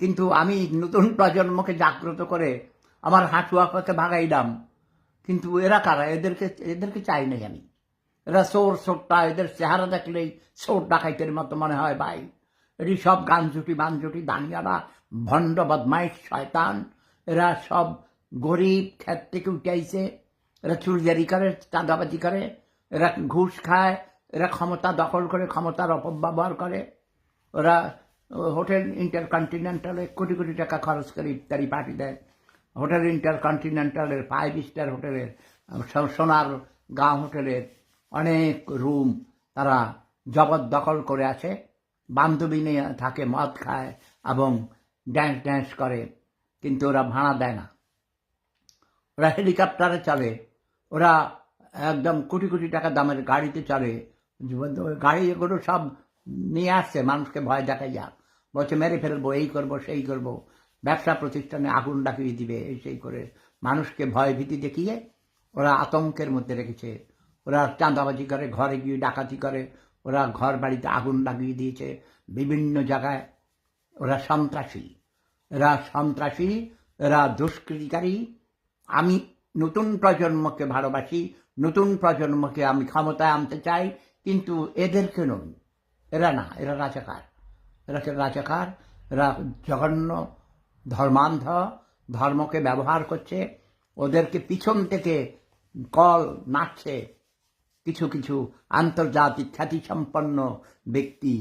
কিন্তু আমি নতুন প্রজন্মকে জাগ্রত করে আমার হাঁটুয়াকে ভাগাইলাম। কিন্তু এরা কারা? এদেরকে চাই নাই আমি। এরা সোরটা, এদের চেহারা দেখলেই সোর ডাকাইতের মতো মনে হয় ভাই। এটি সব গানজুটি বানজুটি দানিয়ারা, ভণ্ড বদমাইশ শয়তান। এরা সব গরিব, ক্ষেত থেকে উঠে আইছে। এরা চুরিদারি করে, চাঁদাবাজি করে, এরা ঘুষ খায়, এরা ক্ষমতা দখল করে, ক্ষমতার অপব্যবহার করে। ওরা হোটেল ইন্টারকন্টিনেন্টালে কোটি কোটি টাকা খরচ করে ইফতারি পার্টি দেয়। হোটেল ইন্টারকন্টিনেন্টালের 5 স্টার হোটেলের, সোনার গাঁও হোটেলের অনেক রুম তারা জবরদখল করে আছে। বান্ধবী নিয়ে থাকে, মদ খায় এবং ড্যান্স করে, কিন্তু ওরা ভাড়া দেয় না। ওরা হেলিকপ্টারে চলে, ওরা একদম কোটি কোটি টাকা দামের গাড়িতে চলে। গাড়ি এগুলো সব নিয়ে আসছে মানুষকে ভয় দেখাইয়া, বলছে মেরে ফেলবো, এই করবো সেই করবো, ব্যবসা প্রতিষ্ঠানে আগুন লাগিয়ে দিবে, এই সেই করে মানুষকে ভয় ভীতি দেখিয়ে ওরা আতঙ্কের মধ্যে রেখেছে। ওরা চাঁদাবাজি করে, ঘরে গিয়ে ডাকাতি করে, ওরা ঘর বাড়িতে আগুন লাগিয়ে দিয়েছে বিভিন্ন জায়গায়। ওরা সন্ত্রাসী, এরা দুষ্কৃতিকারী। আমি নতুন প্রজন্মকে ভালোবাসি, নতুন প্রজন্মকে আমি ক্ষমতায় আনতে চাই, কিন্তু এদেরকে নই। এরা না, এরা রাজাকার, এরা জঘন্য ধর্মান্ধ, ধর্মকে ব্যবহার করছে। ওদেরকে পিছন থেকে কল নাচছে কিছু কিছু আন্তর্জাতিক খ্যাতিসম্পন্ন ব্যক্তি।